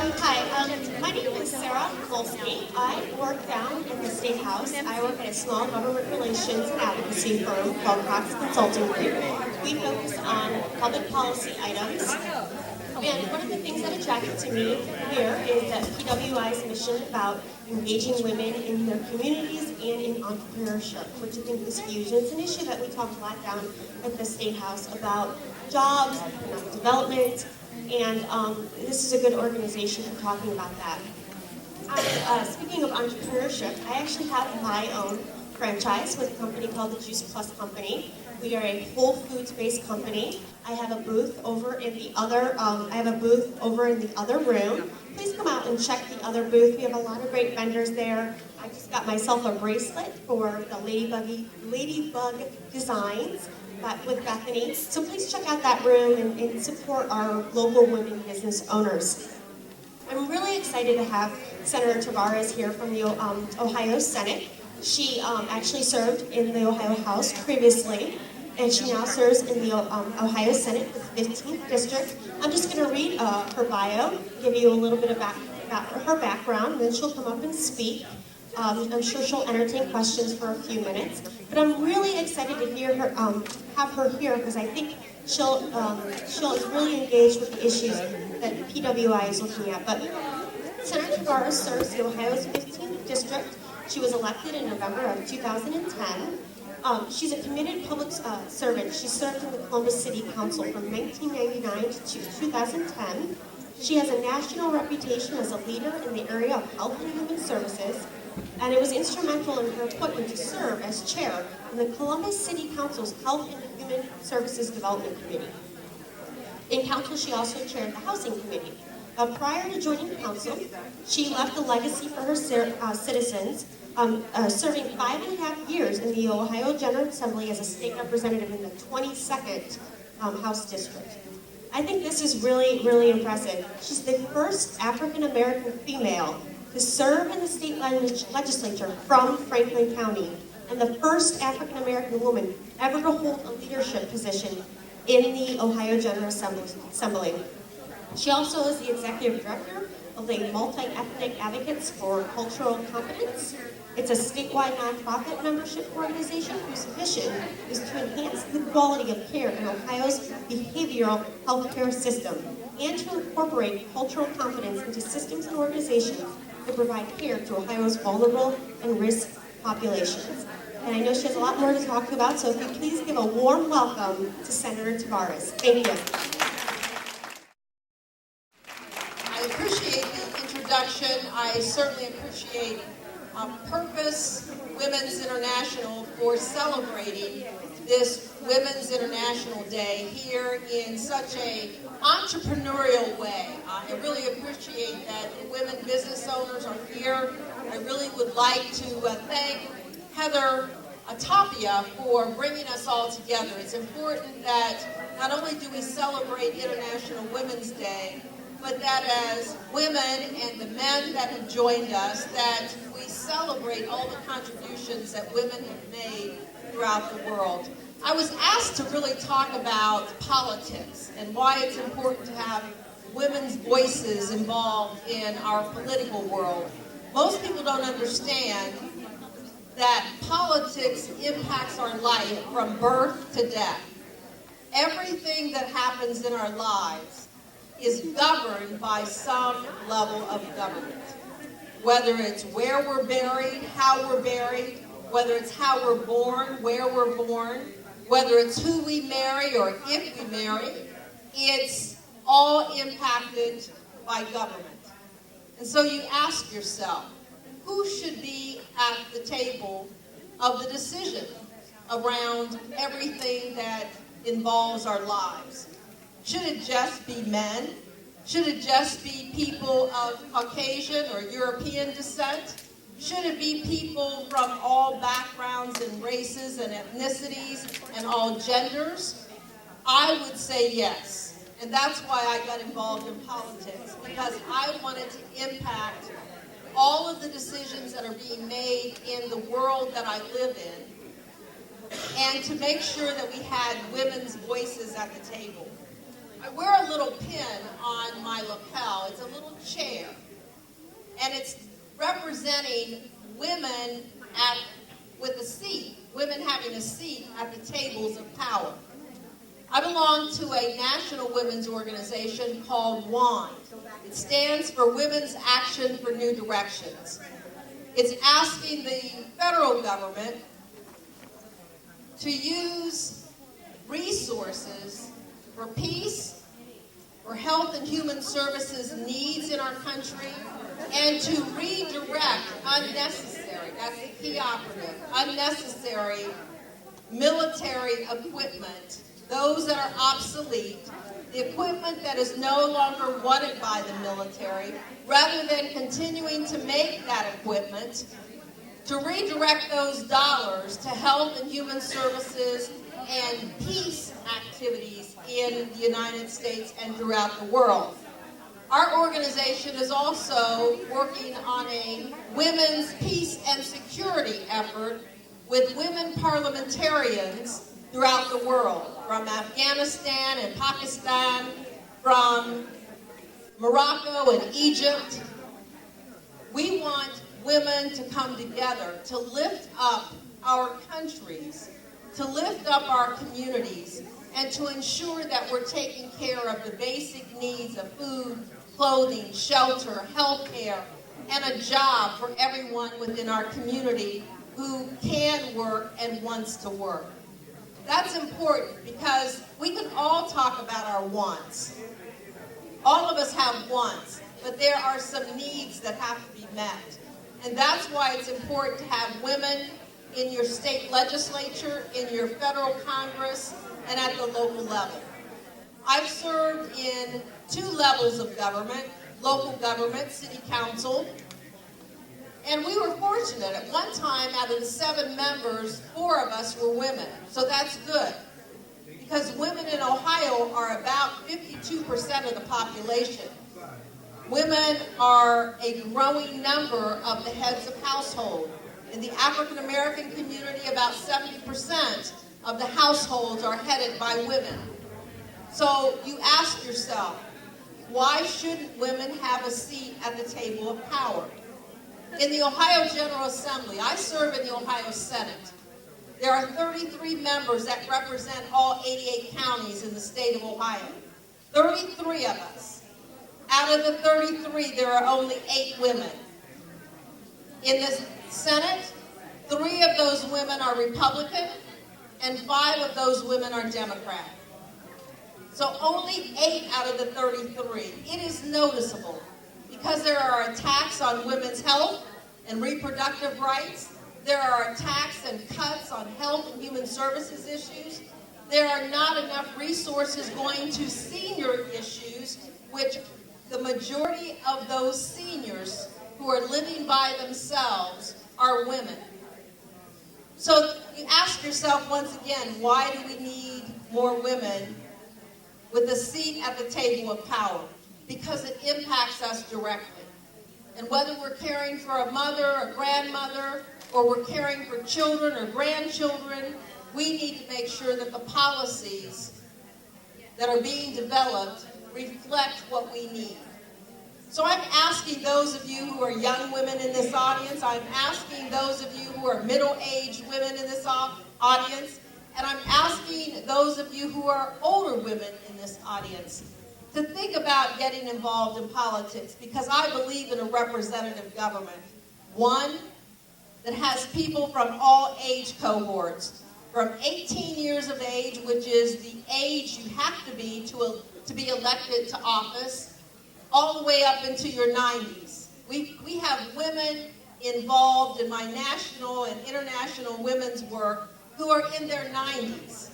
My name is Sarah Kolsky. I work down in the State House. I work at a small government relations and advocacy firm called Cox Consulting Group. We focus on public policy items. And one of the things that attracted to me here is that PWI's mission about engaging women in their communities and in entrepreneurship, which I think is huge. And it's an issue that we talk a lot down at the State House about jobs, economic development, and this is a good organization for talking about that. Speaking of entrepreneurship, I actually have my own franchise with a company called the Juice Plus Company. We are a Whole Foods-based company. I have a booth over in the other. Room. Please come out and check the other booth. We have a lot of great vendors there. I just got myself a bracelet for the Ladybug Designs with Bethany. So please check out that room and support our local women business owners. I'm really excited to have Senator Traveris here from the Ohio Senate. She actually served in the Ohio House previously, and she now serves in the Ohio Senate, the 15th District. I'm just going to read her bio, give you a little bit about her background, and then she'll come up and speak. I'm sure she'll entertain questions for a few minutes, but I'm really excited to hear her, have her here, because I think she'll is really engaged with the issues that PWI is looking at. But Senator Traveris serves the Ohio's 15th District. She was elected in November of 2010. She's a committed public servant. She served in the Columbus City Council from 1999 to 2010. She has a national reputation as a leader in the area of health and human services, and it was instrumental in her appointment to serve as chair in the Columbus City Council's Health and Human Services Development Committee. In council, she also chaired the Housing Committee. Prior to joining council, she left a legacy for her citizens, serving 5.5 years in the Ohio General Assembly as a state representative in the 22nd House District. I think this is really, really impressive. She's the first African-American female to serve in the state legislature from Franklin County, and the first African-American woman ever to hold a leadership position in the Ohio General Assembly. She also is the executive director of the Multi-Ethnic Advocates for Cultural Competence. It's a statewide nonprofit membership organization whose mission is to enhance the quality of care in Ohio's behavioral health care system and to incorporate cultural competence into systems and organizations that provide care to Ohio's vulnerable and risk populations. And I know she has a lot more to talk about, so if you please give a warm welcome to Senator Traveris. Thank you. I appreciate the introduction. I certainly appreciate Purpose Women's International for celebrating this Women's International Day here in such a entrepreneurial way. I really appreciate that the women business owners are here. I really would like to thank Heather Tapia for bringing us all together. It's important that not only do we celebrate International Women's Day, but that as women and the men that have joined us, that we celebrate all the contributions that women have made throughout the world. I was asked to really talk about politics and why it's important to have women's voices involved in our political world. Most people don't understand that politics impacts our life from birth to death. Everything that happens in our lives is governed by some level of government. Whether it's where we're buried, how we're buried, whether it's how we're born, where we're born, whether it's who we marry or if we marry, it's all impacted by government. And so you ask yourself, who should be at the table of the decision around everything that involves our lives? Should it just be men? Should it just be people of Caucasian or European descent? Should it be people from all backgrounds and races and ethnicities and all genders? I would say yes. And that's why I got involved in politics, because I wanted to impact all of the decisions that are being made in the world that I live in, and to make sure that we had women's voices at the table. I wear a little pin on my lapel. It's a little chair. And it's representing women with a seat, women having a seat at the tables of power. I belong to a national women's organization called WAND. It stands for Women's Action for New Directions. It's asking the federal government to use resources for peace, for health and human services needs in our country, and to redirect unnecessary, that's the key operative, unnecessary military equipment, those that are obsolete, the equipment that is no longer wanted by the military, rather than continuing to make that equipment, to redirect those dollars to health and human services and peace activities in the United States and throughout the world. Our organization is also working on a women's peace and security effort with women parliamentarians throughout the world, from Afghanistan and Pakistan, from Morocco and Egypt. We want women to come together to lift up our countries, to lift up our communities, and to ensure that we're taking care of the basic needs of food, clothing, shelter, health care, and a job for everyone within our community who can work and wants to work. That's important because we can all talk about our wants. All of us have wants, but there are some needs that have to be met. And that's why it's important to have women in your state legislature, in your federal Congress, and at the local level. I've served in 2 levels of government, local government, city council, and we were fortunate. At one time, out of the 7 members, 4 of us were women. So that's good. Because women in Ohio are about 52% of the population. Women are a growing number of the heads of household. In the African American community, about 70% of the households are headed by women. So you ask yourself, why shouldn't women have a seat at the table of power? In the Ohio General Assembly, I serve in the Ohio Senate. There are 33 members that represent all 88 counties in the state of Ohio. 33 of us. Out of the 33, there are only 8 women. In the Senate, 3 of those women are Republican, and 5 of those women are Democrat. So only 8 out of the 33. It is noticeable because there are attacks on women's health and reproductive rights. There are attacks and cuts on health and human services issues. There are not enough resources going to senior issues, which the majority of those seniors who are living by themselves are women. So you ask yourself once again, why do we need more women with a seat at the table of power? Because it impacts us directly. And whether we're caring for a mother, a grandmother, or we're caring for children or grandchildren, we need to make sure that the policies that are being developed reflect what we need. So I'm asking those of you who are young women in this audience, I'm asking those of you who are middle-aged women in this audience, and I'm asking those of you who are older women in this audience to think about getting involved in politics, because I believe in a representative government. One that has people from all age cohorts, from 18 years of age, which is the age you have to be elected to office, all the way up into your 90s. We have women involved in my national and international women's work who are in their 90s,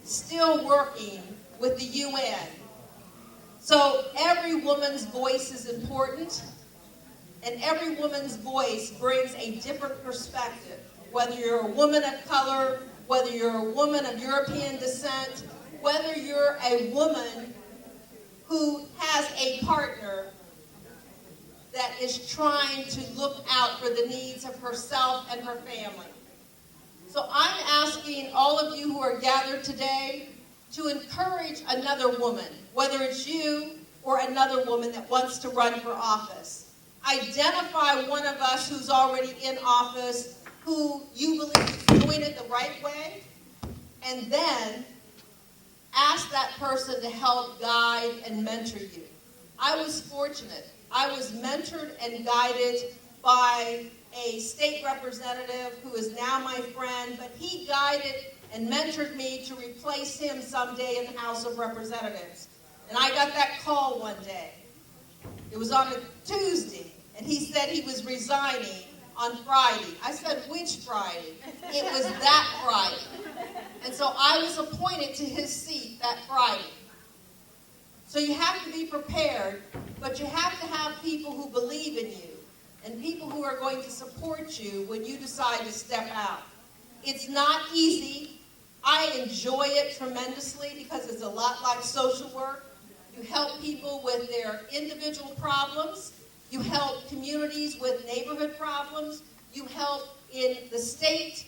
still working with the UN. So every woman's voice is important, and every woman's voice brings a different perspective. Whether you're a woman of color, whether you're a woman of European descent, whether you're a woman who has a partner that is trying to look out for the needs of herself and her family. So I'm asking all of you who are gathered today to encourage another woman, whether it's you or another woman that wants to run for office. Identify one of us who's already in office, who you believe is doing it the right way, and then ask that person to help guide and mentor you. I was fortunate. I was mentored and guided by a state representative who is now my friend, but he guided and mentored me to replace him someday in the House of Representatives. And I got that call one day. It was on a Tuesday, and he said he was resigning on Friday. I said, which Friday? It was that Friday. And so I was appointed to his seat that Friday. So you have to be prepared, but you have to have people who believe in you and people who are going to support you when you decide to step out. It's not easy. I enjoy it tremendously because it's a lot like social work. You help people with their individual problems. You help communities with neighborhood problems. You help in the state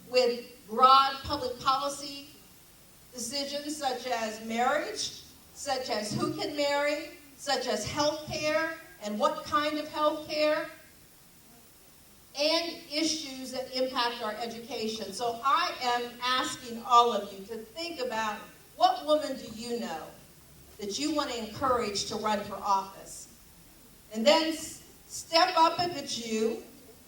with broad public policy decisions such as marriage, such as who can marry, such as health care and what kind of health care, and issues that impact our education. So I am asking all of you to think about what woman do you know that you want to encourage to run for office. And then step up if it's you.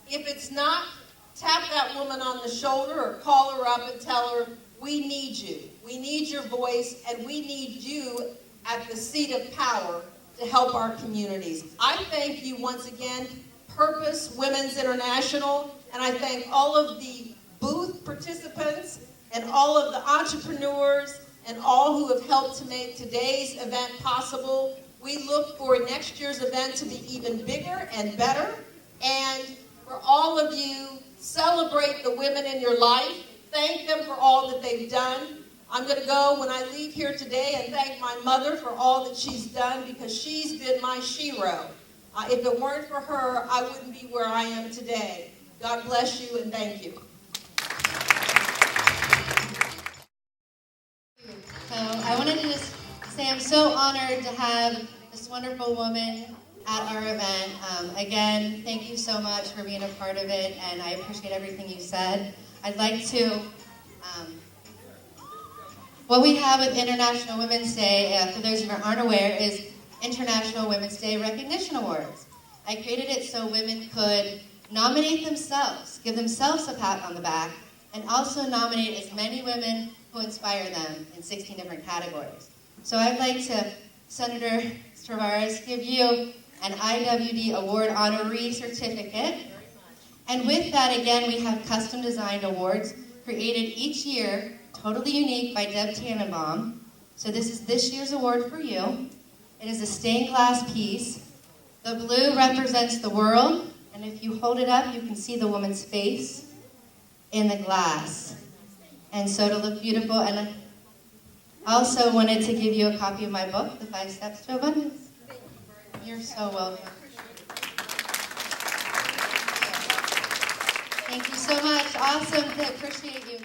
If it's not, tap that woman on the shoulder or call her up and tell her, we need you. We need your voice, and we need you at the seat of power to help our communities. I thank you once again, Purpose Women's International, and I thank all of the booth participants and all of the entrepreneurs and all who have helped to make today's event possible. We look for next year's event to be even bigger and better. And for all of you, celebrate the women in your life. Thank them for all that they've done. I'm going to go when I leave here today and thank my mother for all that she's done because she's been my shero. If it weren't for her, I wouldn't be where I am today. God bless you and thank you. So I wanted to just say I'm so honored to have this wonderful woman at our event. Again, thank you so much for being a part of it, and I appreciate everything you said. I'd like to, what we have with International Women's Day, for those of you who aren't aware, is International Women's Day Recognition Awards. I created it so women could nominate themselves, give themselves a pat on the back, and also nominate as many women who inspire them in 16 different categories. So I'd like to, Senator Traveris, give you an IWD Award Honoree Certificate. And with that, again, we have custom designed awards created each year, totally unique by Deb Tannenbaum. So this is this year's award for you. It is a stained glass piece. The blue represents the world, and if you hold it up, you can see the woman's face in the glass. And so it'll look beautiful. And I also wanted to give you a copy of my book, The 5 Steps to Abundance. You're so welcome. Thank you so much. Awesome. I appreciate you.